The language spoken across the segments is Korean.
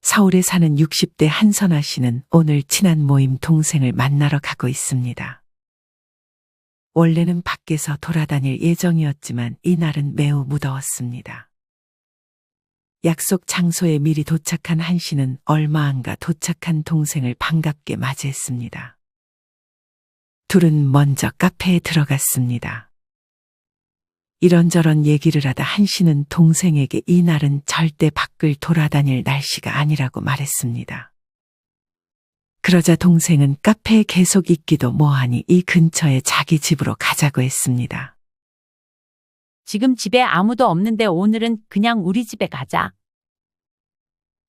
서울에 사는 60대 한선아 씨는 오늘 친한 모임 동생을 만나러 가고 있습니다. 원래는 밖에서 돌아다닐 예정이었지만 이날은 매우 무더웠습니다. 약속 장소에 미리 도착한 한 씨는 얼마 안 가 도착한 동생을 반갑게 맞이했습니다. 둘은 먼저 카페에 들어갔습니다. 이런저런 얘기를 하다 한 씨는 동생에게 이날은 절대 밖을 돌아다닐 날씨가 아니라고 말했습니다. 그러자 동생은 카페에 계속 있기도 뭐하니 이 근처에 자기 집으로 가자고 했습니다. 지금 집에 아무도 없는데 오늘은 그냥 우리 집에 가자.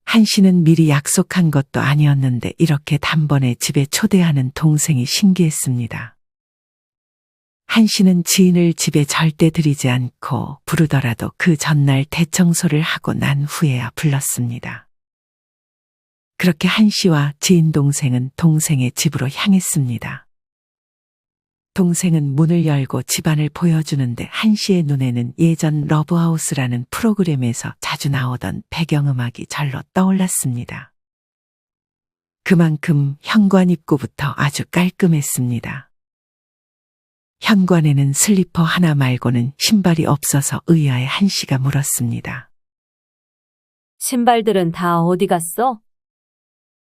한 씨는 미리 약속한 것도 아니었는데 이렇게 단번에 집에 초대하는 동생이 신기했습니다. 한 씨는 지인을 집에 절대 들이지 않고 부르더라도 그 전날 대청소를 하고 난 후에야 불렀습니다. 그렇게 한 씨와 지인 동생은 동생의 집으로 향했습니다. 동생은 문을 열고 집안을 보여주는데 한 씨의 눈에는 예전 러브하우스라는 프로그램에서 자주 나오던 배경음악이 절로 떠올랐습니다. 그만큼 현관 입구부터 아주 깔끔했습니다. 현관에는 슬리퍼 하나 말고는 신발이 없어서 의아해 한 씨가 물었습니다. 신발들은 다 어디 갔어?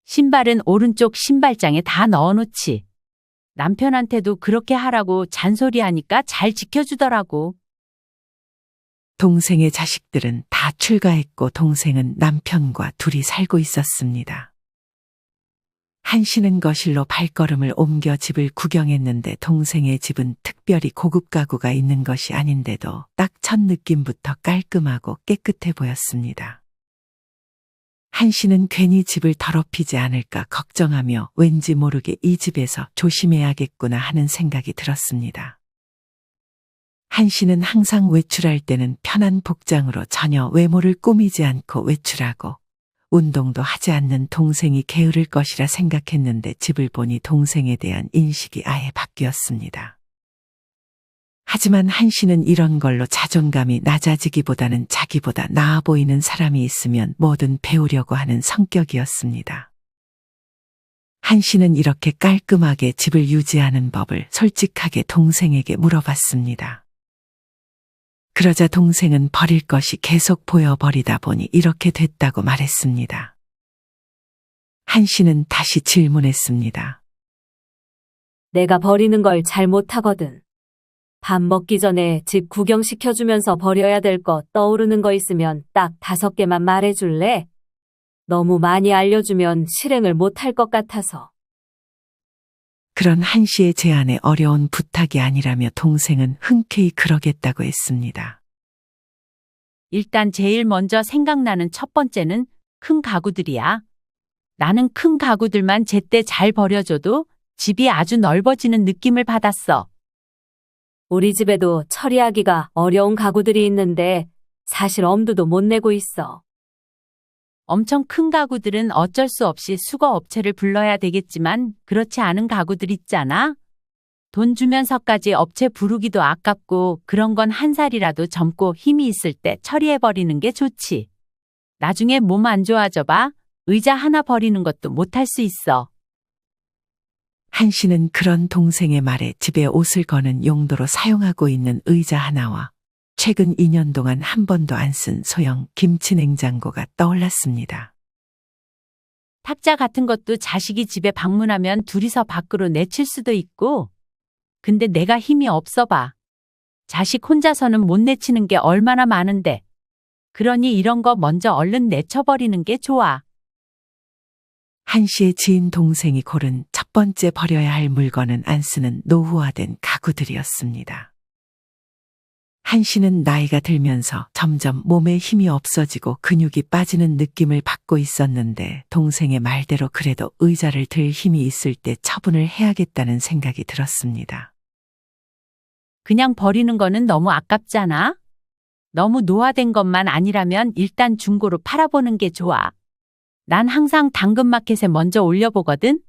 신발은 오른쪽 신발장에 다 넣어놓지. 남편한테도 그렇게 하라고 잔소리하니까 잘 지켜주더라고. 동생의 자식들은 다 출가했고 동생은 남편과 둘이 살고 있었습니다. 한 씨는 거실로 발걸음을 옮겨 집을 구경했는데 동생의 집은 특별히 고급 가구가 있는 것이 아닌데도 딱 첫 느낌부터 깔끔하고 깨끗해 보였습니다. 한 씨는 괜히 집을 더럽히지 않을까 걱정하며 왠지 모르게 이 집에서 조심해야겠구나 하는 생각이 들었습니다. 한 씨는 항상 외출할 때는 편한 복장으로 전혀 외모를 꾸미지 않고 외출하고 운동도 하지 않는 동생이 게으를 것이라 생각했는데 집을 보니 동생에 대한 인식이 아예 바뀌었습니다. 하지만 한 씨는 이런 걸로 자존감이 낮아지기보다는 자기보다 나아 보이는 사람이 있으면 뭐든 배우려고 하는 성격이었습니다. 한 씨는 이렇게 깔끔하게 집을 유지하는 법을 솔직하게 동생에게 물어봤습니다. 그러자 동생은 버릴 것이 계속 보여버리다 보니 이렇게 됐다고 말했습니다. 한 씨는 다시 질문했습니다. 내가 버리는 걸 잘 못하거든. 밥 먹기 전에 집 구경시켜주면서 버려야 될 거 떠오르는 거 있으면 딱 5개만 말해줄래? 너무 많이 알려주면 실행을 못할 것 같아서. 그런 한 씨의 제안에 어려운 부탁이 아니라며 동생은 흔쾌히 그러겠다고 했습니다. 일단 제일 먼저 생각나는 첫 번째는 큰 가구들이야. 나는 큰 가구들만 제때 잘 버려줘도 집이 아주 넓어지는 느낌을 받았어. 우리 집에도 처리하기가 어려운 가구들이 있는데 사실 엄두도 못 내고 있어. 엄청 큰 가구들은 어쩔 수 없이 수거 업체를 불러야 되겠지만 그렇지 않은 가구들 있잖아. 돈 주면서까지 업체 부르기도 아깝고 그런 건 한 살이라도 젊고 힘이 있을 때 처리해버리는 게 좋지. 나중에 몸 안 좋아져 봐. 의자 하나 버리는 것도 못할 수 있어. 한 씨는 그런 동생의 말에 집에 옷을 거는 용도로 사용하고 있는 의자 하나와 최근 2년 동안 한 번도 안 쓴 소형 김치 냉장고가 떠올랐습니다. 탁자 같은 것도 자식이 집에 방문하면 둘이서 밖으로 내칠 수도 있고. 근데 내가 힘이 없어 봐. 자식 혼자서는 못 내치는 게 얼마나 많은데. 그러니 이런 거 먼저 얼른 내쳐버리는 게 좋아. 한 씨의 지인 동생이 고른 첫 번째 버려야 할 물건은 안 쓰는 노후화된 가구들이었습니다. 한 씨는 나이가 들면서 점점 몸에 힘이 없어지고 근육이 빠지는 느낌을 받고 있었는데 동생의 말대로 그래도 의자를 들 힘이 있을 때 처분을 해야겠다는 생각이 들었습니다. 그냥 버리는 거는 너무 아깝잖아. 너무 노화된 것만 아니라면 일단 중고로 팔아보는 게 좋아. 난 항상 당근마켓에 먼저 올려보거든.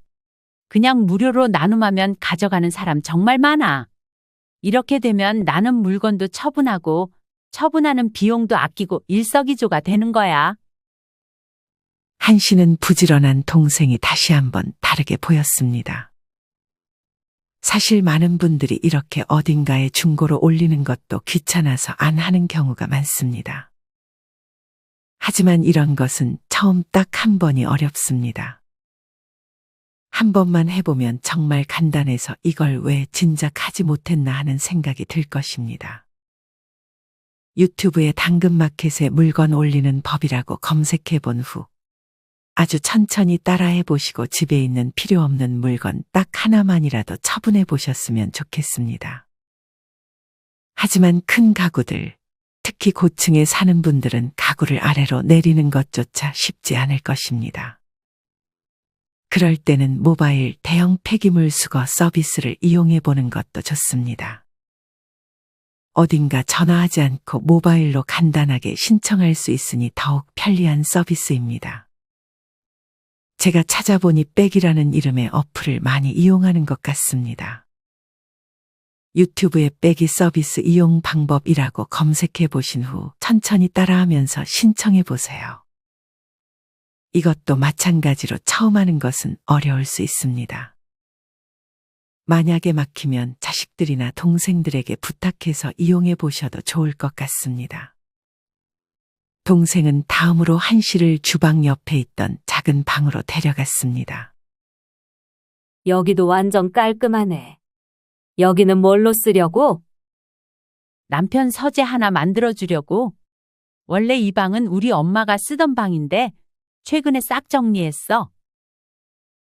그냥 무료로 나눔하면 가져가는 사람 정말 많아. 이렇게 되면 나는 물건도 처분하고 처분하는 비용도 아끼고 일석이조가 되는 거야. 한 씨는 부지런한 동생이 다시 한번 다르게 보였습니다. 사실 많은 분들이 이렇게 어딘가에 중고로 올리는 것도 귀찮아서 안 하는 경우가 많습니다. 하지만 이런 것은 처음 딱 한 번이 어렵습니다. 한 번만 해보면 정말 간단해서 이걸 왜 진작 하지 못했나 하는 생각이 들 것입니다. 유튜브에 당근마켓에 물건 올리는 법이라고 검색해 본 후 아주 천천히 따라해 보시고 집에 있는 필요 없는 물건 딱 하나만이라도 처분해 보셨으면 좋겠습니다. 하지만 큰 가구들, 특히 고층에 사는 분들은 가구를 아래로 내리는 것조차 쉽지 않을 것입니다. 그럴 때는 모바일 대형 폐기물 수거 서비스를 이용해 보는 것도 좋습니다. 어딘가 전화하지 않고 모바일로 간단하게 신청할 수 있으니 더욱 편리한 서비스입니다. 제가 찾아보니 백이라는 이름의 어플을 많이 이용하는 것 같습니다. 유튜브에 빼기 서비스 이용 방법이라고 검색해 보신 후 천천히 따라하면서 신청해 보세요. 이것도 마찬가지로 처음 하는 것은 어려울 수 있습니다. 만약에 막히면 자식들이나 동생들에게 부탁해서 이용해 보셔도 좋을 것 같습니다. 동생은 다음으로 한 씨를 주방 옆에 있던 작은 방으로 데려갔습니다. 여기도 완전 깔끔하네. 여기는 뭘로 쓰려고? 남편 서재 하나 만들어주려고. 원래 이 방은 우리 엄마가 쓰던 방인데 최근에 싹 정리했어.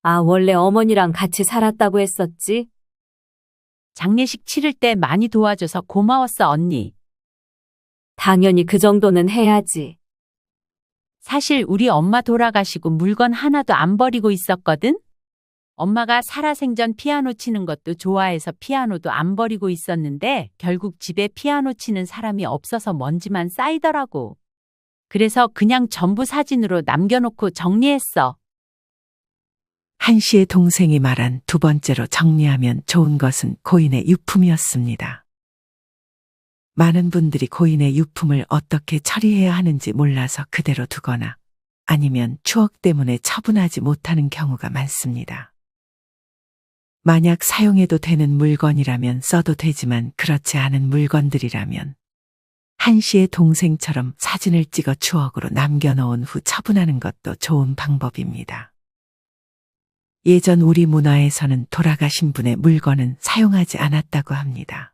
아, 원래 어머니랑 같이 살았다고 했었지? 장례식 치를 때 많이 도와줘서 고마웠어, 언니. 당연히 그 정도는 해야지. 사실 우리 엄마 돌아가시고 물건 하나도 안 버리고 있었거든? 엄마가 살아생전 피아노 치는 것도 좋아해서 피아노도 안 버리고 있었는데 결국 집에 피아노 치는 사람이 없어서 먼지만 쌓이더라고. 그래서 그냥 전부 사진으로 남겨놓고 정리했어. 한 씨의 동생이 말한 두 번째로 정리하면 좋은 것은 고인의 유품이었습니다. 많은 분들이 고인의 유품을 어떻게 처리해야 하는지 몰라서 그대로 두거나 아니면 추억 때문에 처분하지 못하는 경우가 많습니다. 만약 사용해도 되는 물건이라면 써도 되지만 그렇지 않은 물건들이라면 한 씨의 동생처럼 사진을 찍어 추억으로 남겨놓은 후 처분하는 것도 좋은 방법입니다. 예전 우리 문화에서는 돌아가신 분의 물건은 사용하지 않았다고 합니다.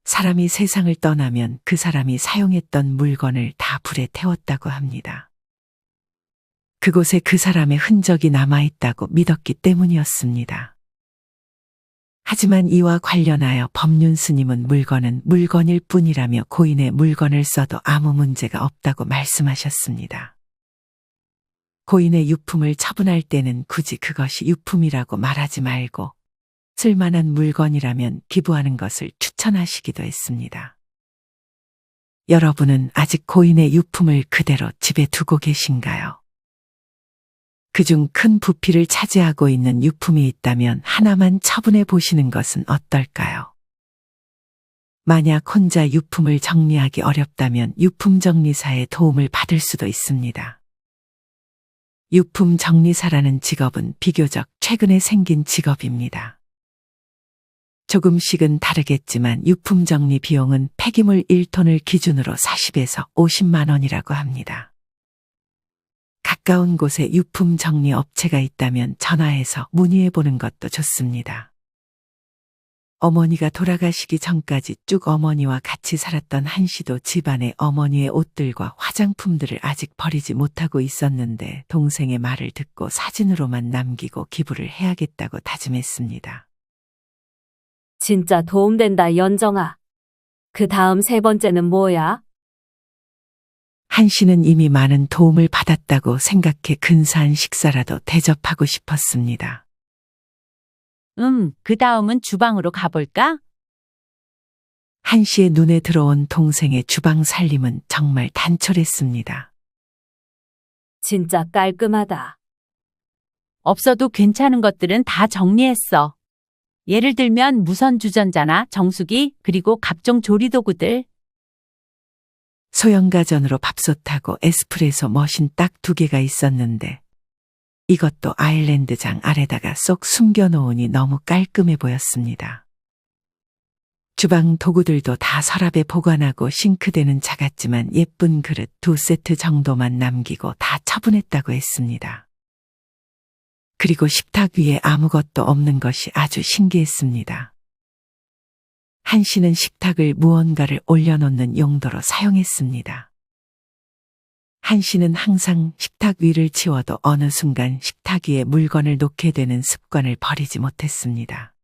사람이 세상을 떠나면 그 사람이 사용했던 물건을 다 불에 태웠다고 합니다. 그곳에 그 사람의 흔적이 남아있다고 믿었기 때문이었습니다. 하지만 이와 관련하여 법륜 스님은 물건은 물건일 뿐이라며 고인의 물건을 써도 아무 문제가 없다고 말씀하셨습니다. 고인의 유품을 처분할 때는 굳이 그것이 유품이라고 말하지 말고 쓸만한 물건이라면 기부하는 것을 추천하시기도 했습니다. 여러분은 아직 고인의 유품을 그대로 집에 두고 계신가요? 그중 큰 부피를 차지하고 있는 유품이 있다면 하나만 처분해 보시는 것은 어떨까요? 만약 혼자 유품을 정리하기 어렵다면 유품 정리사의 도움을 받을 수도 있습니다. 유품 정리사라는 직업은 비교적 최근에 생긴 직업입니다. 조금씩은 다르겠지만 유품 정리 비용은 폐기물 1톤을 기준으로 40에서 50만 원이라고 합니다. 가까운 곳에 유품 정리 업체가 있다면 전화해서 문의해 보는 것도 좋습니다. 어머니가 돌아가시기 전까지 쭉 어머니와 같이 살았던 한 씨도 집안에 어머니의 옷들과 화장품들을 아직 버리지 못하고 있었는데 동생의 말을 듣고 사진으로만 남기고 기부를 해야겠다고 다짐했습니다. 진짜 도움된다, 연정아. 그 다음 세 번째는 뭐야? 한 씨는 이미 많은 도움을 받았다고 생각해 근사한 식사라도 대접하고 싶었습니다. 그 다음은 주방으로 가볼까? 한 씨의 눈에 들어온 동생의 주방 살림은 정말 단촐했습니다. 진짜 깔끔하다. 없어도 괜찮은 것들은 다 정리했어. 예를 들면 무선 주전자나 정수기, 그리고 각종 조리도구들. 소형가전으로 밥솥하고 에스프레소 머신 딱 2개가 있었는데 이것도 아일랜드장 아래다가 쏙 숨겨놓으니 너무 깔끔해 보였습니다. 주방 도구들도 다 서랍에 보관하고 싱크대는 작았지만 예쁜 그릇 2세트 정도만 남기고 다 처분했다고 했습니다. 그리고 식탁 위에 아무것도 없는 것이 아주 신기했습니다. 한 씨는 식탁을 무언가를 올려놓는 용도로 사용했습니다. 한 씨는 항상 식탁 위를 치워도 어느 순간 식탁 위에 물건을 놓게 되는 습관을 버리지 못했습니다.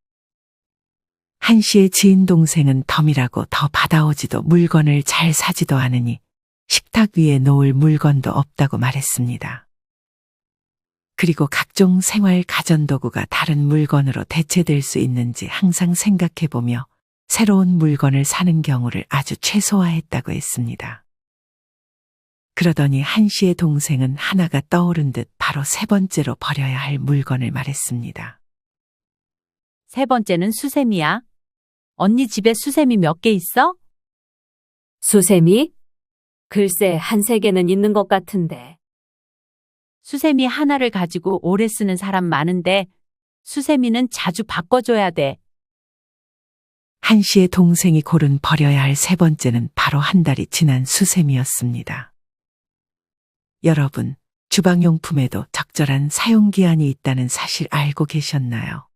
한 씨의 지인 동생은 덤이라고 더 받아오지도 물건을 잘 사지도 않으니 식탁 위에 놓을 물건도 없다고 말했습니다. 그리고 각종 생활 가전도구가 다른 물건으로 대체될 수 있는지 항상 생각해보며 새로운 물건을 사는 경우를 아주 최소화했다고 했습니다. 그러더니 한 씨의 동생은 하나가 떠오른 듯 바로 3번째로 버려야 할 물건을 말했습니다. 3번째는 수세미야. 언니 집에 수세미 몇 개 있어? 수세미? 글쎄, 1-3개는 있는 것 같은데. 수세미 하나를 가지고 오래 쓰는 사람 많은데 수세미는 자주 바꿔줘야 돼. 한 씨의 동생이 고른 버려야 할 3번째는 바로 한 달이 지난 수세미였습니다. 여러분, 주방용품에도 적절한 사용기한이 있다는 사실 알고 계셨나요?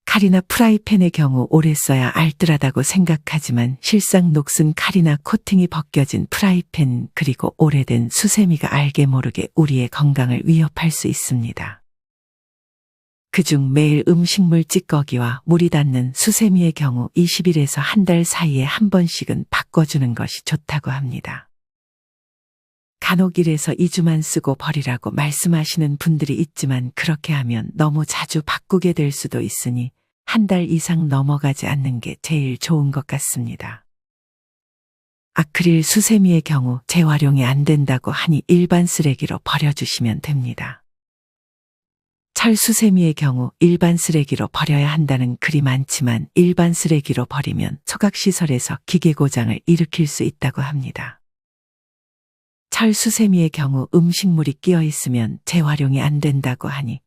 칼이나 프라이팬의 경우 오래 써야 알뜰하다고 생각하지만 실상 녹슨 칼이나 코팅이 벗겨진 프라이팬 그리고 오래된 수세미가 알게 모르게 우리의 건강을 위협할 수 있습니다. 그중 매일 음식물 찌꺼기와 물이 닿는 수세미의 경우 20일에서 한 달 사이에 한 번씩은 바꿔주는 것이 좋다고 합니다. 간혹 1에서 2주만 쓰고 버리라고 말씀하시는 분들이 있지만 그렇게 하면 너무 자주 바꾸게 될 수도 있으니 한 달 이상 넘어가지 않는 게 제일 좋은 것 같습니다. 아크릴 수세미의 경우 재활용이 안 된다고 하니 일반 쓰레기로 버려주시면 됩니다. 철 수세미의 경우 일반 쓰레기로 버려야 한다는 글이 많지만 일반 쓰레기로 버리면 소각시설에서 기계 고장을 일으킬 수 있다고 합니다. 철 수세미의 경우 음식물이 끼어 있으면 재활용이 안 된다고 하니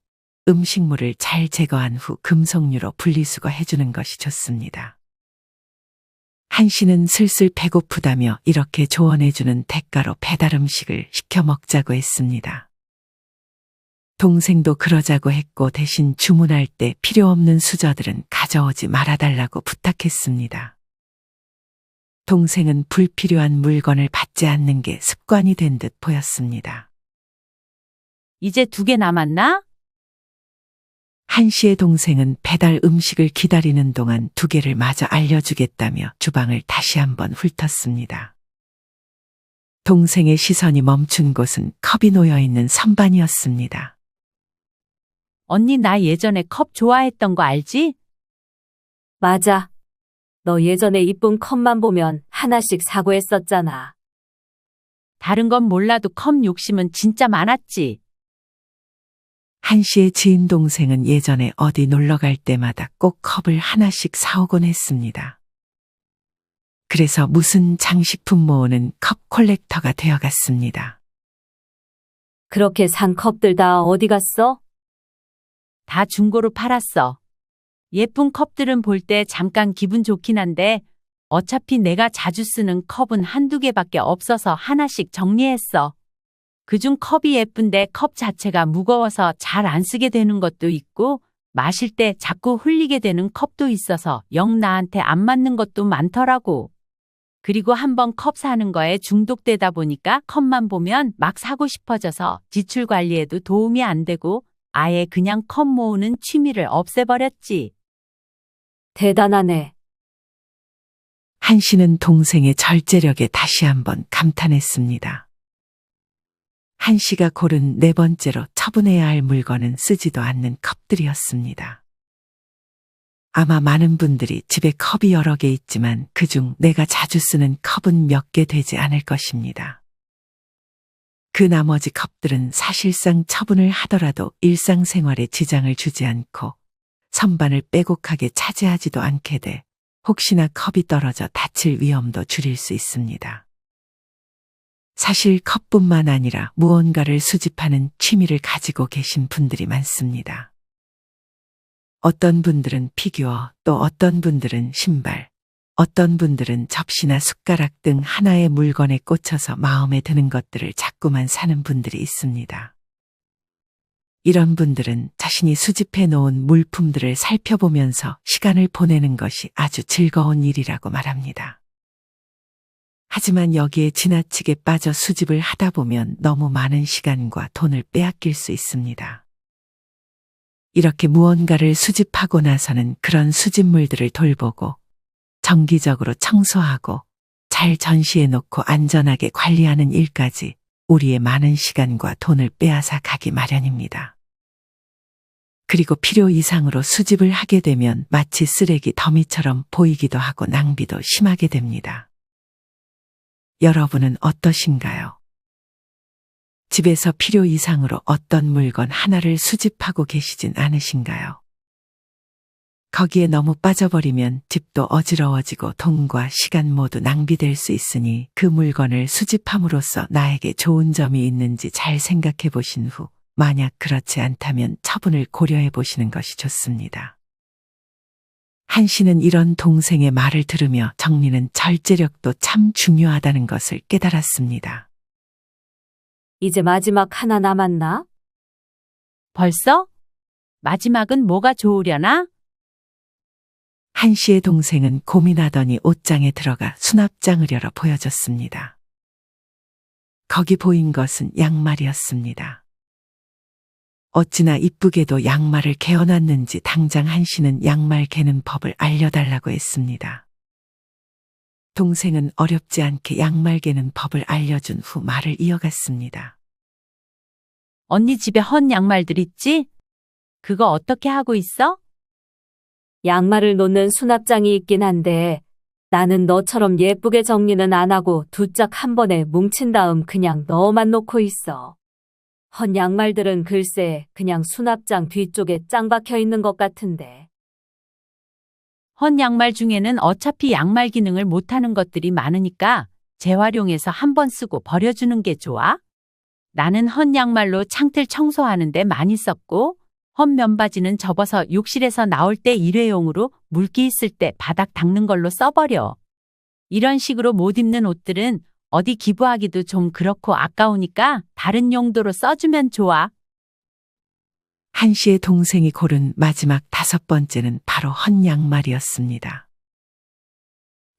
음식물을 잘 제거한 후 금속류로 분리수거 해주는 것이 좋습니다. 한 씨는 슬슬 배고프다며 이렇게 조언해주는 대가로 배달 음식을 시켜 먹자고 했습니다. 동생도 그러자고 했고 대신 주문할 때 필요 없는 수저들은 가져오지 말아달라고 부탁했습니다. 동생은 불필요한 물건을 받지 않는 게 습관이 된 듯 보였습니다. 이제 2개 남았나? 한 씨의 동생은 배달 음식을 기다리는 동안 2개를 마저 알려주겠다며 주방을 다시 한번 훑었습니다. 동생의 시선이 멈춘 곳은 컵이 놓여있는 선반이었습니다. 언니 나 예전에 컵 좋아했던 거 알지? 맞아. 너 예전에 이쁜 컵만 보면 하나씩 사고 했었잖아. 다른 건 몰라도 컵 욕심은 진짜 많았지. 한 씨의 지인 동생은 예전에 어디 놀러 갈 때마다 꼭 컵을 하나씩 사오곤 했습니다. 그래서 무슨 장식품 모으는 컵 콜렉터가 되어갔습니다. 그렇게 산 컵들 다 어디 갔어? 다 중고로 팔았어. 예쁜 컵들은 볼 때 잠깐 기분 좋긴 한데 어차피 내가 자주 쓰는 컵은 1-2개밖에 없어서 하나씩 정리했어. 그중 컵이 예쁜데 컵 자체가 무거워서 잘 안 쓰게 되는 것도 있고 마실 때 자꾸 흘리게 되는 컵도 있어서 영 나한테 안 맞는 것도 많더라고. 그리고 한번 컵 사는 거에 중독되다 보니까 컵만 보면 막 사고 싶어져서 지출 관리에도 도움이 안 되고 아예 그냥 컵 모으는 취미를 없애버렸지. 대단하네. 한 씨는 동생의 절제력에 다시 한번 감탄했습니다. 한 씨가 고른 4번째로 처분해야 할 물건은 쓰지도 않는 컵들이었습니다. 아마 많은 분들이 집에 컵이 여러 개 있지만 그중 내가 자주 쓰는 컵은 몇 개 되지 않을 것입니다. 그 나머지 컵들은 사실상 처분을 하더라도 일상생활에 지장을 주지 않고 선반을 빼곡하게 차지하지도 않게 돼 혹시나 컵이 떨어져 다칠 위험도 줄일 수 있습니다. 사실 컵뿐만 아니라 무언가를 수집하는 취미를 가지고 계신 분들이 많습니다. 어떤 분들은 피규어, 또 어떤 분들은 신발, 어떤 분들은 접시나 숟가락 등 하나의 물건에 꽂혀서 마음에 드는 것들을 자꾸만 사는 분들이 있습니다. 이런 분들은 자신이 수집해 놓은 물품들을 살펴보면서 시간을 보내는 것이 아주 즐거운 일이라고 말합니다. 하지만 여기에 지나치게 빠져 수집을 하다 보면 너무 많은 시간과 돈을 빼앗길 수 있습니다. 이렇게 무언가를 수집하고 나서는 그런 수집물들을 돌보고 정기적으로 청소하고 잘 전시해 놓고 안전하게 관리하는 일까지 우리의 많은 시간과 돈을 빼앗아 가기 마련입니다. 그리고 필요 이상으로 수집을 하게 되면 마치 쓰레기 더미처럼 보이기도 하고 낭비도 심하게 됩니다. 여러분은 어떠신가요? 집에서 필요 이상으로 어떤 물건 하나를 수집하고 계시진 않으신가요? 거기에 너무 빠져버리면 집도 어지러워지고 돈과 시간 모두 낭비될 수 있으니 그 물건을 수집함으로써 나에게 좋은 점이 있는지 잘 생각해 보신 후 만약 그렇지 않다면 처분을 고려해 보시는 것이 좋습니다. 한 씨는 이런 동생의 말을 들으며 정리는 절제력도 참 중요하다는 것을 깨달았습니다. 이제 마지막 하나 남았나? 벌써? 마지막은 뭐가 좋으려나? 한 씨의 동생은 고민하더니 옷장에 들어가 수납장을 열어 보여줬습니다. 거기 보인 것은 양말이었습니다. 어찌나 이쁘게도 양말을 개어놨는지 당장 한 씨는 양말 개는 법을 알려달라고 했습니다. 동생은 어렵지 않게 양말 개는 법을 알려준 후 말을 이어갔습니다. 언니 집에 헌 양말들 있지? 그거 어떻게 하고 있어? 양말을 놓는 수납장이 있긴 한데 나는 너처럼 예쁘게 정리는 안 하고 두 짝 한 번에 뭉친 다음 그냥 넣어만 놓고 있어. 헌 양말들은 글쎄 그냥 수납장 뒤쪽에 짱 박혀 있는 것 같은데. 헌 양말 중에는 어차피 양말 기능을 못하는 것들이 많으니까 재활용해서 한 번 쓰고 버려주는 게 좋아. 나는 헌 양말로 창틀 청소하는데 많이 썼고 헌 면바지는 접어서 욕실에서 나올 때 일회용으로 물기 있을 때 바닥 닦는 걸로 써버려. 이런 식으로 못 입는 옷들은 어디 기부하기도 좀 그렇고 아까우니까 다른 용도로 써주면 좋아. 한 씨의 동생이 고른 마지막 5번째는 바로 헌 양말이었습니다.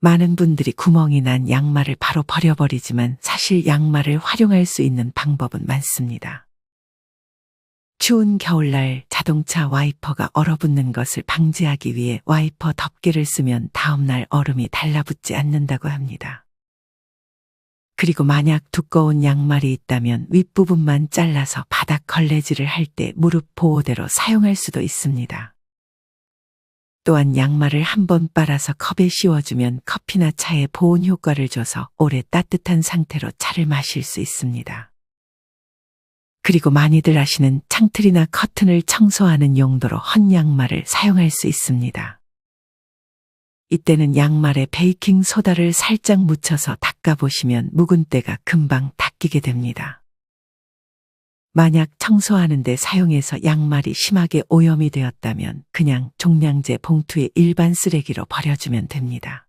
많은 분들이 구멍이 난 양말을 바로 버려버리지만 사실 양말을 활용할 수 있는 방법은 많습니다. 추운 겨울날 자동차 와이퍼가 얼어붙는 것을 방지하기 위해 와이퍼 덮개를 쓰면 다음날 얼음이 달라붙지 않는다고 합니다. 그리고 만약 두꺼운 양말이 있다면 윗부분만 잘라서 바닥 걸레질을 할 때 무릎 보호대로 사용할 수도 있습니다. 또한 양말을 한번 빨아서 컵에 씌워주면 커피나 차에 보온 효과를 줘서 오래 따뜻한 상태로 차를 마실 수 있습니다. 그리고 많이들 아시는 창틀이나 커튼을 청소하는 용도로 헌 양말을 사용할 수 있습니다. 이때는 양말에 베이킹 소다를 살짝 묻혀서 닦아보시면 묵은 때가 금방 닦이게 됩니다. 만약 청소하는데 사용해서 양말이 심하게 오염이 되었다면 그냥 종량제 봉투에 일반 쓰레기로 버려주면 됩니다.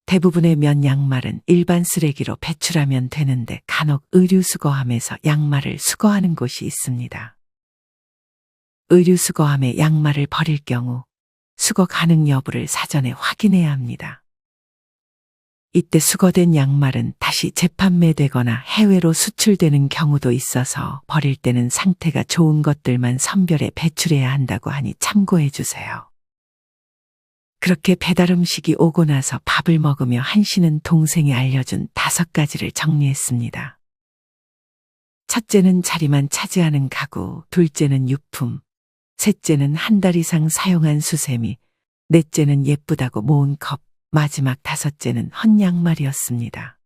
대부분의 면 양말은 일반 쓰레기로 배출하면 되는데 간혹 의류수거함에서 양말을 수거하는 곳이 있습니다. 의류수거함에 양말을 버릴 경우 수거 가능 여부를 사전에 확인해야 합니다. 이때 수거된 양말은 다시 재판매되거나 해외로 수출되는 경우도 있어서 버릴 때는 상태가 좋은 것들만 선별해 배출해야 한다고 하니 참고해 주세요. 그렇게 배달 음식이 오고 나서 밥을 먹으며 한 씨는 동생이 알려준 5가지를 정리했습니다. 첫째는 자리만 차지하는 가구, 둘째는 유품, 셋째는 한 달 이상 사용한 수세미, 넷째는 예쁘다고 모은 컵, 마지막 5째는 헌 양말이었습니다.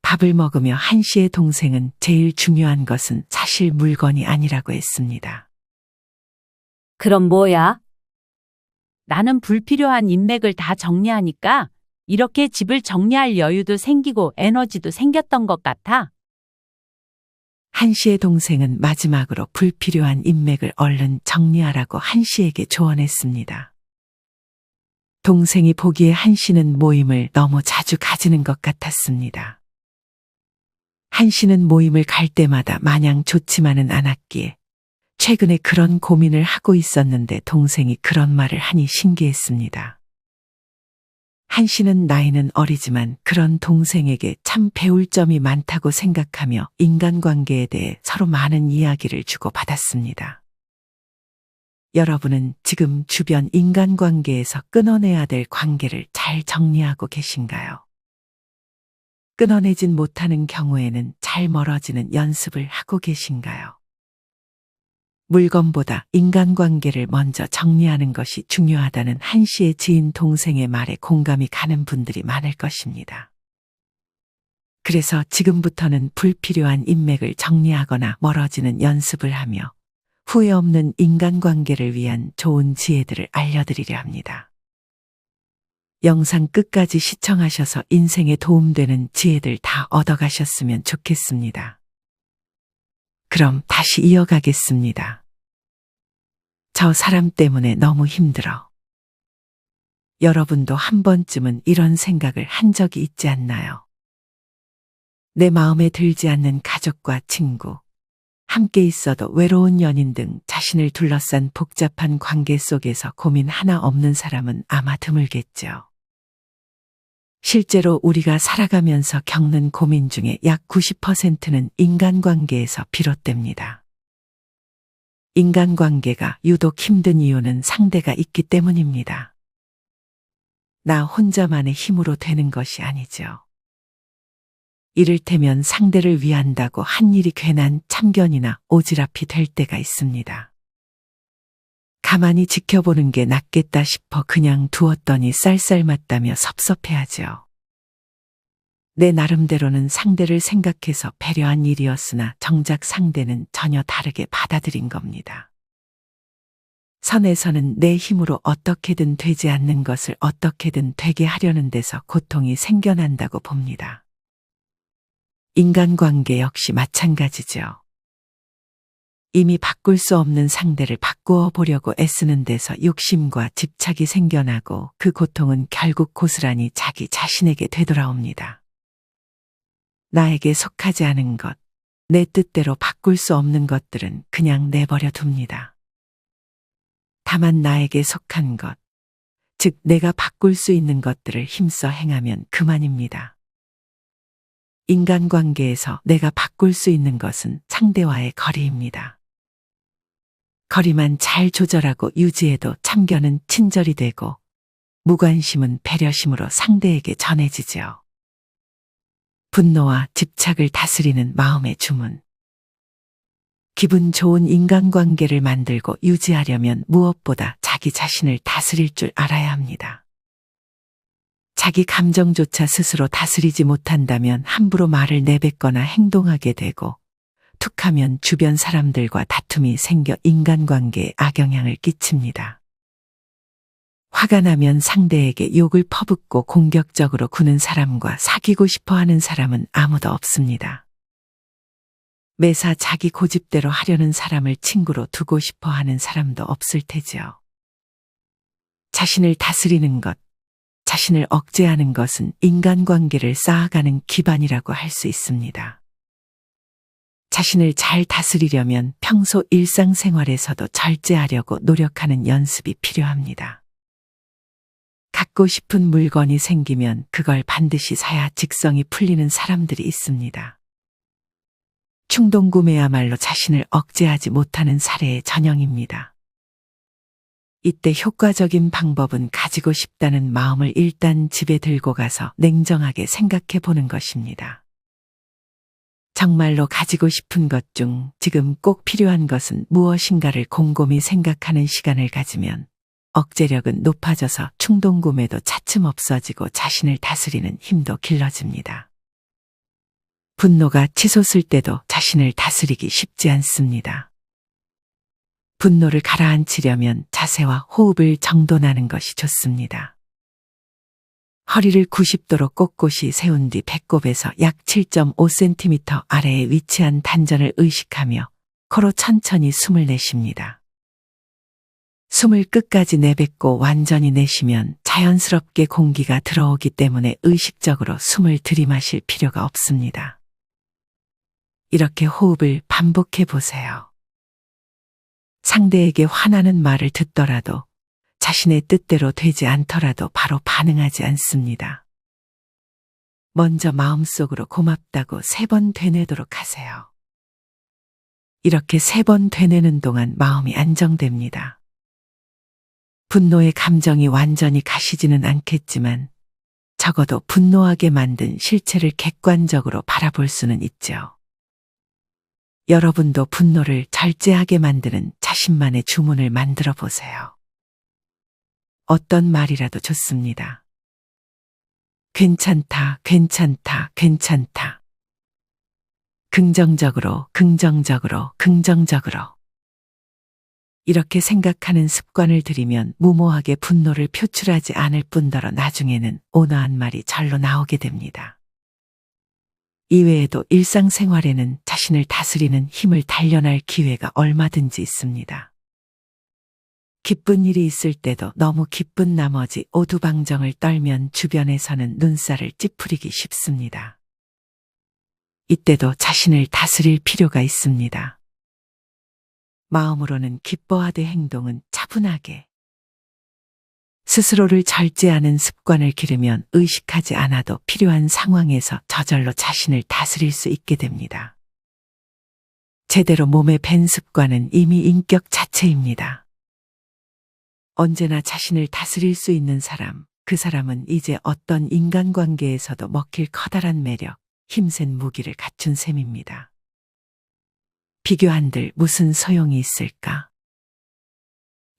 밥을 먹으며 한 씨의 동생은 제일 중요한 것은 사실 물건이 아니라고 했습니다. 그럼 뭐야? 나는 불필요한 인맥을 다 정리하니까 이렇게 집을 정리할 여유도 생기고 에너지도 생겼던 것 같아. 한 씨의 동생은 마지막으로 불필요한 인맥을 얼른 정리하라고 한 씨에게 조언했습니다. 동생이 보기에 한 씨는 모임을 너무 자주 가지는 것 같았습니다. 한 씨는 모임을 갈 때마다 마냥 좋지만은 않았기에 최근에 그런 고민을 하고 있었는데 동생이 그런 말을 하니 신기했습니다. 한 씨는 나이는 어리지만 그런 동생에게 참 배울 점이 많다고 생각하며 인간관계에 대해 서로 많은 이야기를 주고받았습니다. 여러분은 지금 주변 인간관계에서 끊어내야 될 관계를 잘 정리하고 계신가요? 끊어내진 못하는 경우에는 잘 멀어지는 연습을 하고 계신가요? 물건보다 인간관계를 먼저 정리하는 것이 중요하다는 한 씨의 지인 동생의 말에 공감이 가는 분들이 많을 것입니다. 그래서 지금부터는 불필요한 인맥을 정리하거나 멀어지는 연습을 하며 후회 없는 인간관계를 위한 좋은 지혜들을 알려드리려 합니다. 영상 끝까지 시청하셔서 인생에 도움되는 지혜들 다 얻어가셨으면 좋겠습니다. 그럼 다시 이어가겠습니다. 저 사람 때문에 너무 힘들어. 여러분도 한 번쯤은 이런 생각을 한 적이 있지 않나요? 내 마음에 들지 않는 가족과 친구, 함께 있어도 외로운 연인 등 자신을 둘러싼 복잡한 관계 속에서 고민 하나 없는 사람은 아마 드물겠죠. 실제로 우리가 살아가면서 겪는 고민 중에 약 90%는 인간관계에서 비롯됩니다. 인간관계가 유독 힘든 이유는 상대가 있기 때문입니다. 나 혼자만의 힘으로 되는 것이 아니죠. 이를테면 상대를 위한다고 한 일이 괜한 참견이나 오지랖이 될 때가 있습니다. 가만히 지켜보는 게 낫겠다 싶어 그냥 두었더니 쌀쌀맞다며 섭섭해하죠. 내 나름대로는 상대를 생각해서 배려한 일이었으나 정작 상대는 전혀 다르게 받아들인 겁니다. 선에서는 내 힘으로 어떻게든 되지 않는 것을 어떻게든 되게 하려는 데서 고통이 생겨난다고 봅니다. 인간관계 역시 마찬가지죠. 이미 바꿀 수 없는 상대를 바꾸어 보려고 애쓰는 데서 욕심과 집착이 생겨나고 그 고통은 결국 고스란히 자기 자신에게 되돌아옵니다. 나에게 속하지 않은 것, 내 뜻대로 바꿀 수 없는 것들은 그냥 내버려 둡니다. 다만 나에게 속한 것, 즉 내가 바꿀 수 있는 것들을 힘써 행하면 그만입니다. 인간관계에서 내가 바꿀 수 있는 것은 상대와의 거리입니다. 거리만 잘 조절하고 유지해도 참견은 친절이 되고 무관심은 배려심으로 상대에게 전해지죠. 분노와 집착을 다스리는 마음의 주문. 기분 좋은 인간관계를 만들고 유지하려면 무엇보다 자기 자신을 다스릴 줄 알아야 합니다. 자기 감정조차 스스로 다스리지 못한다면 함부로 말을 내뱉거나 행동하게 되고 툭하면 주변 사람들과 다툼이 생겨 인간관계에 악영향을 끼칩니다. 화가 나면 상대에게 욕을 퍼붓고 공격적으로 구는 사람과 사귀고 싶어 하는 사람은 아무도 없습니다. 매사 자기 고집대로 하려는 사람을 친구로 두고 싶어 하는 사람도 없을 테지요. 자신을 다스리는 것, 자신을 억제하는 것은 인간관계를 쌓아가는 기반이라고 할 수 있습니다. 자신을 잘 다스리려면 평소 일상생활에서도 절제하려고 노력하는 연습이 필요합니다. 갖고 싶은 물건이 생기면 그걸 반드시 사야 직성이 풀리는 사람들이 있습니다. 충동구매야말로 자신을 억제하지 못하는 사례의 전형입니다. 이때 효과적인 방법은 가지고 싶다는 마음을 일단 집에 들고 가서 냉정하게 생각해 보는 것입니다. 정말로 가지고 싶은 것 중 지금 꼭 필요한 것은 무엇인가를 곰곰이 생각하는 시간을 가지면 억제력은 높아져서 충동구매도 차츰 없어지고 자신을 다스리는 힘도 길러집니다. 분노가 치솟을 때도 자신을 다스리기 쉽지 않습니다. 분노를 가라앉히려면 자세와 호흡을 정돈하는 것이 좋습니다. 허리를 90도로 꼿꼿이 세운 뒤 배꼽에서 약 7.5cm 아래에 위치한 단전을 의식하며 코로 천천히 숨을 내쉽니다. 숨을 끝까지 내뱉고 완전히 내쉬면 자연스럽게 공기가 들어오기 때문에 의식적으로 숨을 들이마실 필요가 없습니다. 이렇게 호흡을 반복해 보세요. 상대에게 화나는 말을 듣더라도 자신의 뜻대로 되지 않더라도 바로 반응하지 않습니다. 먼저 마음속으로 고맙다고 3번 되뇌도록 하세요. 이렇게 3번 되뇌는 동안 마음이 안정됩니다. 분노의 감정이 완전히 가시지는 않겠지만 적어도 분노하게 만든 실체를 객관적으로 바라볼 수는 있죠. 여러분도 분노를 절제하게 만드는 자신만의 주문을 만들어 보세요. 어떤 말이라도 좋습니다. 괜찮다, 괜찮다, 괜찮다. 긍정적으로, 긍정적으로, 긍정적으로. 이렇게 생각하는 습관을 들이면 무모하게 분노를 표출하지 않을 뿐더러 나중에는 온화한 말이 절로 나오게 됩니다. 이외에도 일상생활에는 자신을 다스리는 힘을 단련할 기회가 얼마든지 있습니다. 기쁜 일이 있을 때도 너무 기쁜 나머지 오두방정을 떨면 주변에서는 눈살을 찌푸리기 쉽습니다. 이때도 자신을 다스릴 필요가 있습니다. 마음으로는 기뻐하되 행동은 차분하게. 스스로를 절제하는 습관을 기르면 의식하지 않아도 필요한 상황에서 저절로 자신을 다스릴 수 있게 됩니다. 제대로 몸에 밴 습관은 이미 인격 자체입니다. 언제나 자신을 다스릴 수 있는 사람, 그 사람은 이제 어떤 인간관계에서도 먹힐 커다란 매력, 힘센 무기를 갖춘 셈입니다. 비교한들 무슨 소용이 있을까?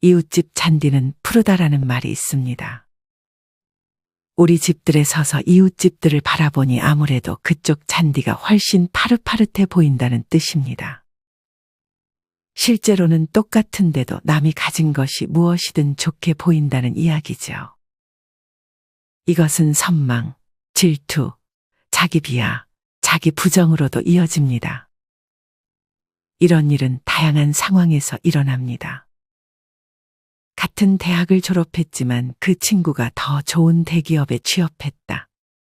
이웃집 잔디는 푸르다라는 말이 있습니다. 우리 집들에 서서 이웃집들을 바라보니 아무래도 그쪽 잔디가 훨씬 파릇파릇해 보인다는 뜻입니다. 실제로는 똑같은데도 남이 가진 것이 무엇이든 좋게 보인다는 이야기죠. 이것은 선망, 질투, 자기 비하, 자기 부정으로도 이어집니다. 이런 일은 다양한 상황에서 일어납니다. 같은 대학을 졸업했지만 그 친구가 더 좋은 대기업에 취업했다.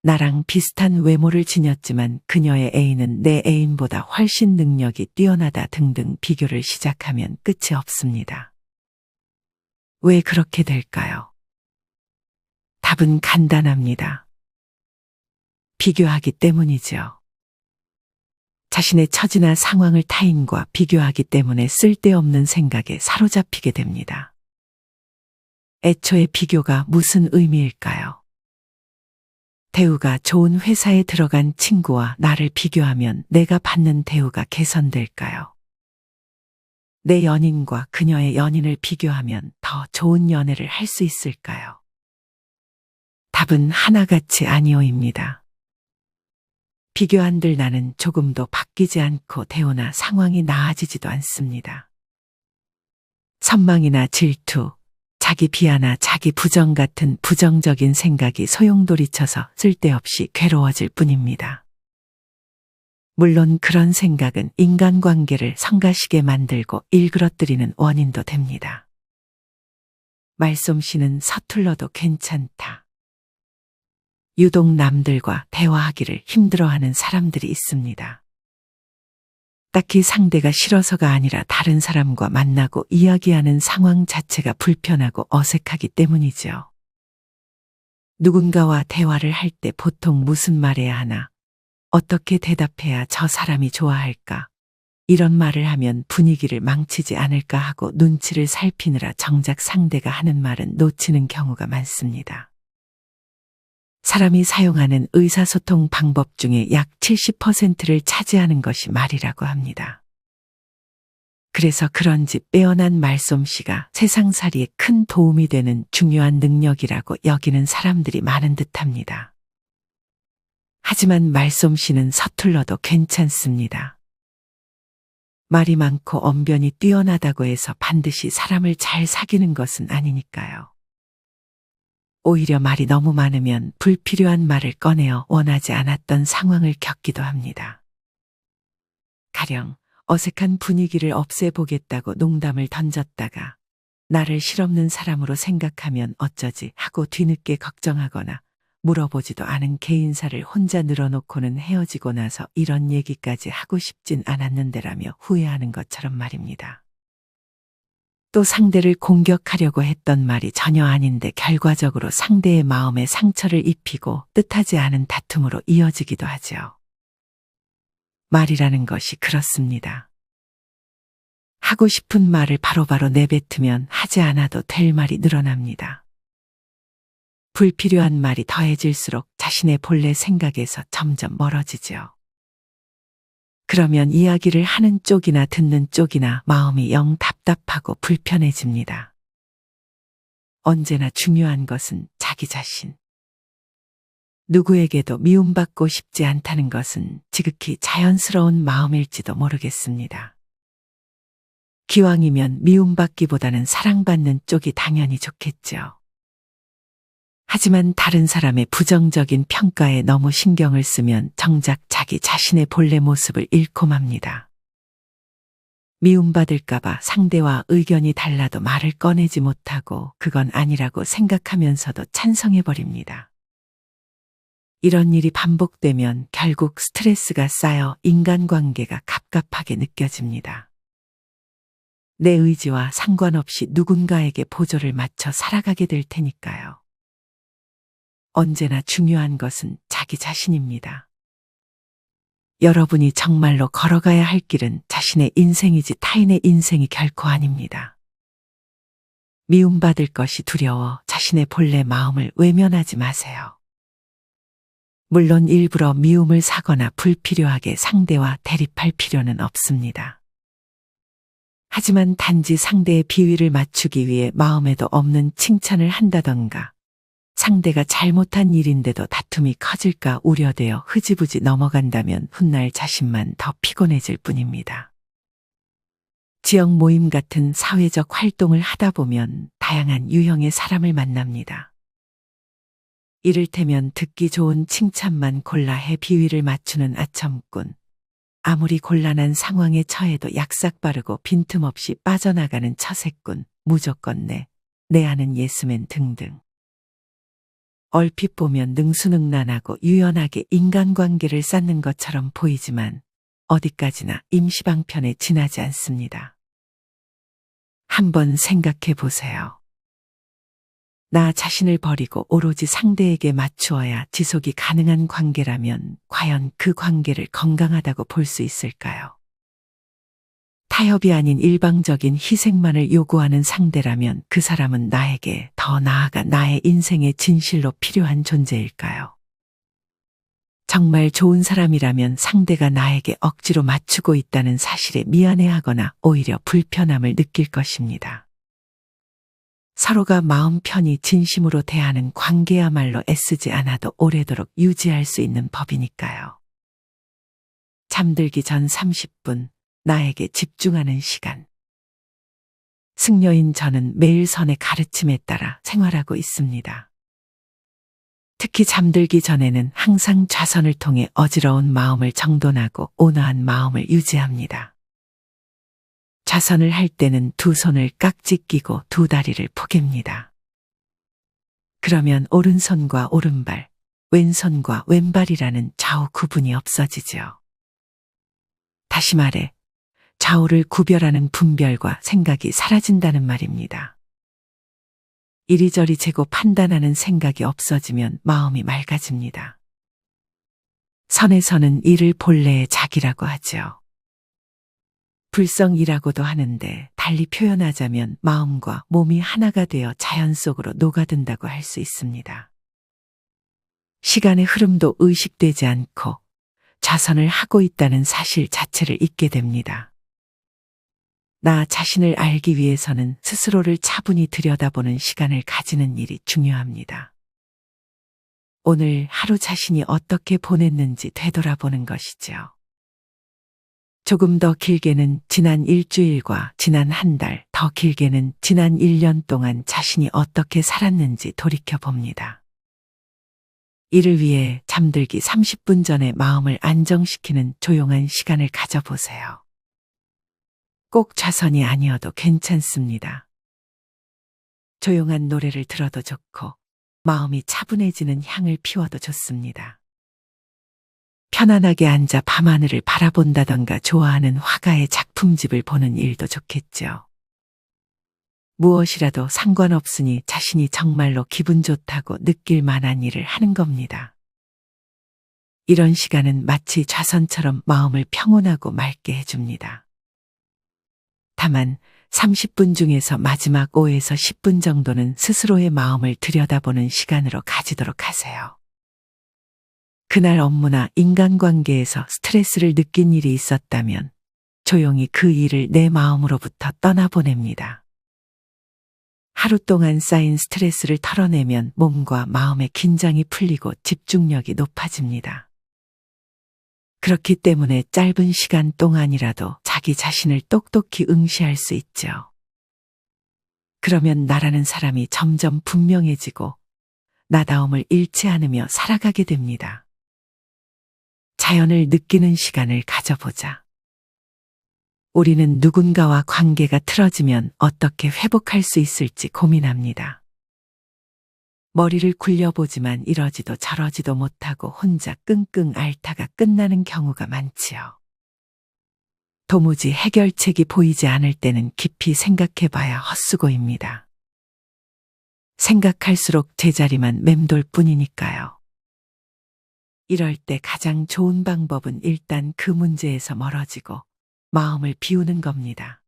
나랑 비슷한 외모를 지녔지만 그녀의 애인은 내 애인보다 훨씬 능력이 뛰어나다 등등 비교를 시작하면 끝이 없습니다. 왜 그렇게 될까요? 답은 간단합니다. 비교하기 때문이죠. 자신의 처지나 상황을 타인과 비교하기 때문에 쓸데없는 생각에 사로잡히게 됩니다. 애초에 비교가 무슨 의미일까요? 대우가 좋은 회사에 들어간 친구와 나를 비교하면 내가 받는 대우가 개선될까요? 내 연인과 그녀의 연인을 비교하면 더 좋은 연애를 할 수 있을까요? 답은 하나같이 아니오입니다. 비교한들 나는 조금도 바뀌지 않고 대우나 상황이 나아지지도 않습니다. 선망이나 질투, 자기 비하나 자기 부정 같은 부정적인 생각이 소용돌이쳐서 쓸데없이 괴로워질 뿐입니다. 물론 그런 생각은 인간관계를 성가시게 만들고 일그러뜨리는 원인도 됩니다. 말솜씨는 서툴러도 괜찮다. 유독 남들과 대화하기를 힘들어하는 사람들이 있습니다. 딱히 상대가 싫어서가 아니라 다른 사람과 만나고 이야기하는 상황 자체가 불편하고 어색하기 때문이죠. 누군가와 대화를 할 때 보통 무슨 말해야 하나, 어떻게 대답해야 저 사람이 좋아할까, 이런 말을 하면 분위기를 망치지 않을까 하고 눈치를 살피느라 정작 상대가 하는 말은 놓치는 경우가 많습니다. 사람이 사용하는 의사소통 방법 중에 약 70%를 차지하는 것이 말이라고 합니다. 그래서 그런지 빼어난 말솜씨가 세상살이에 큰 도움이 되는 중요한 능력이라고 여기는 사람들이 많은 듯합니다. 하지만 말솜씨는 서툴러도 괜찮습니다. 말이 많고 언변이 뛰어나다고 해서 반드시 사람을 잘 사귀는 것은 아니니까요. 오히려 말이 너무 많으면 불필요한 말을 꺼내어 원하지 않았던 상황을 겪기도 합니다. 가령 어색한 분위기를 없애보겠다고 농담을 던졌다가 나를 실없는 사람으로 생각하면 어쩌지 하고 뒤늦게 걱정하거나 물어보지도 않은 개인사를 혼자 늘어놓고는 헤어지고 나서 이런 얘기까지 하고 싶진 않았는데라며 후회하는 것처럼 말입니다. 또 상대를 공격하려고 했던 말이 전혀 아닌데 결과적으로 상대의 마음에 상처를 입히고 뜻하지 않은 다툼으로 이어지기도 하죠. 말이라는 것이 그렇습니다. 하고 싶은 말을 바로바로 내뱉으면 하지 않아도 될 말이 늘어납니다. 불필요한 말이 더해질수록 자신의 본래 생각에서 점점 멀어지죠. 그러면 이야기를 하는 쪽이나 듣는 쪽이나 마음이 영 답답하고 불편해집니다. 언제나 중요한 것은 자기 자신. 누구에게도 미움받고 싶지 않다는 것은 지극히 자연스러운 마음일지도 모르겠습니다. 기왕이면 미움받기보다는 사랑받는 쪽이 당연히 좋겠죠. 하지만 다른 사람의 부정적인 평가에 너무 신경을 쓰면 정작 자기 자신의 본래 모습을 잃고 맙니다. 미움받을까봐 상대와 의견이 달라도 말을 꺼내지 못하고 그건 아니라고 생각하면서도 찬성해버립니다. 이런 일이 반복되면 결국 스트레스가 쌓여 인간관계가 갑갑하게 느껴집니다. 내 의지와 상관없이 누군가에게 보조를 맞춰 살아가게 될 테니까요. 언제나 중요한 것은 자기 자신입니다. 여러분이 정말로 걸어가야 할 길은 자신의 인생이지 타인의 인생이 결코 아닙니다. 미움받을 것이 두려워 자신의 본래 마음을 외면하지 마세요. 물론 일부러 미움을 사거나 불필요하게 상대와 대립할 필요는 없습니다. 하지만 단지 상대의 비위를 맞추기 위해 마음에도 없는 칭찬을 한다던가 상대가 잘못한 일인데도 다툼이 커질까 우려되어 흐지부지 넘어간다면 훗날 자신만 더 피곤해질 뿐입니다. 지역 모임 같은 사회적 활동을 하다 보면 다양한 유형의 사람을 만납니다. 이를테면 듣기 좋은 칭찬만 골라 해 비위를 맞추는 아첨꾼, 아무리 곤란한 상황에 처해도 약삭 빠르고 빈틈없이 빠져나가는 처세꾼, 무조건 내 아는 예스맨 등등. 얼핏 보면 능수능란하고 유연하게 인간관계를 쌓는 것처럼 보이지만 어디까지나 임시방편에 지나지 않습니다. 한번 생각해 보세요. 나 자신을 버리고 오로지 상대에게 맞추어야 지속이 가능한 관계라면 과연 그 관계를 건강하다고 볼 수 있을까요? 타협이 아닌 일방적인 희생만을 요구하는 상대라면 그 사람은 나에게 더 나아가 나의 인생의 진실로 필요한 존재일까요? 정말 좋은 사람이라면 상대가 나에게 억지로 맞추고 있다는 사실에 미안해하거나 오히려 불편함을 느낄 것입니다. 서로가 마음 편히 진심으로 대하는 관계야말로 애쓰지 않아도 오래도록 유지할 수 있는 법이니까요. 잠들기 전 30분, 나에게 집중하는 시간. 승려인 저는 매일 선의 가르침에 따라 생활하고 있습니다. 특히 잠들기 전에는 항상 좌선을 통해 어지러운 마음을 정돈하고 온화한 마음을 유지합니다. 좌선을 할 때는 두 손을 깍지 끼고 두 다리를 포갭니다. 그러면 오른손과 오른발, 왼손과 왼발이라는 좌우 구분이 없어지죠. 다시 말해 좌우를 구별하는 분별과 생각이 사라진다는 말입니다. 이리저리 재고 판단하는 생각이 없어지면 마음이 맑아집니다. 선에서는 이를 본래의 자기라고 하죠. 불성이라고도 하는데 달리 표현하자면 마음과 몸이 하나가 되어 자연 속으로 녹아든다고 할 수 있습니다. 시간의 흐름도 의식되지 않고 좌선을 하고 있다는 사실 자체를 잊게 됩니다. 나 자신을 알기 위해서는 스스로를 차분히 들여다보는 시간을 가지는 일이 중요합니다. 오늘 하루 자신이 어떻게 보냈는지 되돌아보는 것이죠. 조금 더 길게는 지난 일주일과 지난 한 달, 더 길게는 지난 1년 동안 자신이 어떻게 살았는지 돌이켜 봅니다. 이를 위해 잠들기 30분 전에 마음을 안정시키는 조용한 시간을 가져보세요. 꼭 좌선이 아니어도 괜찮습니다. 조용한 노래를 들어도 좋고 마음이 차분해지는 향을 피워도 좋습니다. 편안하게 앉아 밤하늘을 바라본다던가 좋아하는 화가의 작품집을 보는 일도 좋겠죠. 무엇이라도 상관없으니 자신이 정말로 기분 좋다고 느낄 만한 일을 하는 겁니다. 이런 시간은 마치 좌선처럼 마음을 평온하고 맑게 해줍니다. 다만 30분 중에서 마지막 5에서 10분 정도는 스스로의 마음을 들여다보는 시간으로 가지도록 하세요. 그날 업무나 인간관계에서 스트레스를 느낀 일이 있었다면 조용히 그 일을 내 마음으로부터 떠나보냅니다. 하루 동안 쌓인 스트레스를 털어내면 몸과 마음의 긴장이 풀리고 집중력이 높아집니다. 그렇기 때문에 짧은 시간 동안이라도 자기 자신을 똑똑히 응시할 수 있죠. 그러면 나라는 사람이 점점 분명해지고 나다움을 잃지 않으며 살아가게 됩니다. 자연을 느끼는 시간을 가져보자. 우리는 누군가와 관계가 틀어지면 어떻게 회복할 수 있을지 고민합니다. 머리를 굴려보지만 이러지도 저러지도 못하고 혼자 끙끙 앓다가 끝나는 경우가 많지요. 도무지 해결책이 보이지 않을 때는 깊이 생각해봐야 헛수고입니다. 생각할수록 제자리만 맴돌 뿐이니까요. 이럴 때 가장 좋은 방법은 일단 그 문제에서 멀어지고 마음을 비우는 겁니다.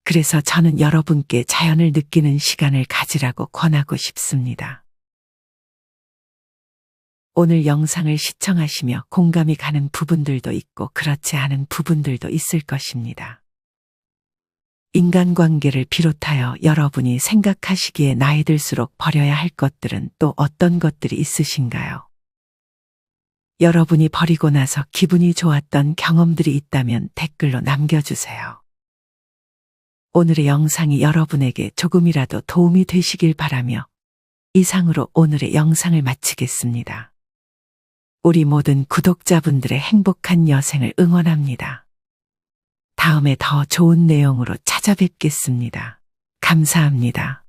그래서 저는 여러분께 자연을 느끼는 시간을 가지라고 권하고 싶습니다. 오늘 영상을 시청하시며 공감이 가는 부분들도 있고 그렇지 않은 부분들도 있을 것입니다. 인간관계를 비롯하여 여러분이 생각하시기에 나이 들수록 버려야 할 것들은 또 어떤 것들이 있으신가요? 여러분이 버리고 나서 기분이 좋았던 경험들이 있다면 댓글로 남겨주세요. 오늘의 영상이 여러분에게 조금이라도 도움이 되시길 바라며 이상으로 오늘의 영상을 마치겠습니다. 우리 모든 구독자분들의 행복한 여생을 응원합니다. 다음에 더 좋은 내용으로 찾아뵙겠습니다. 감사합니다.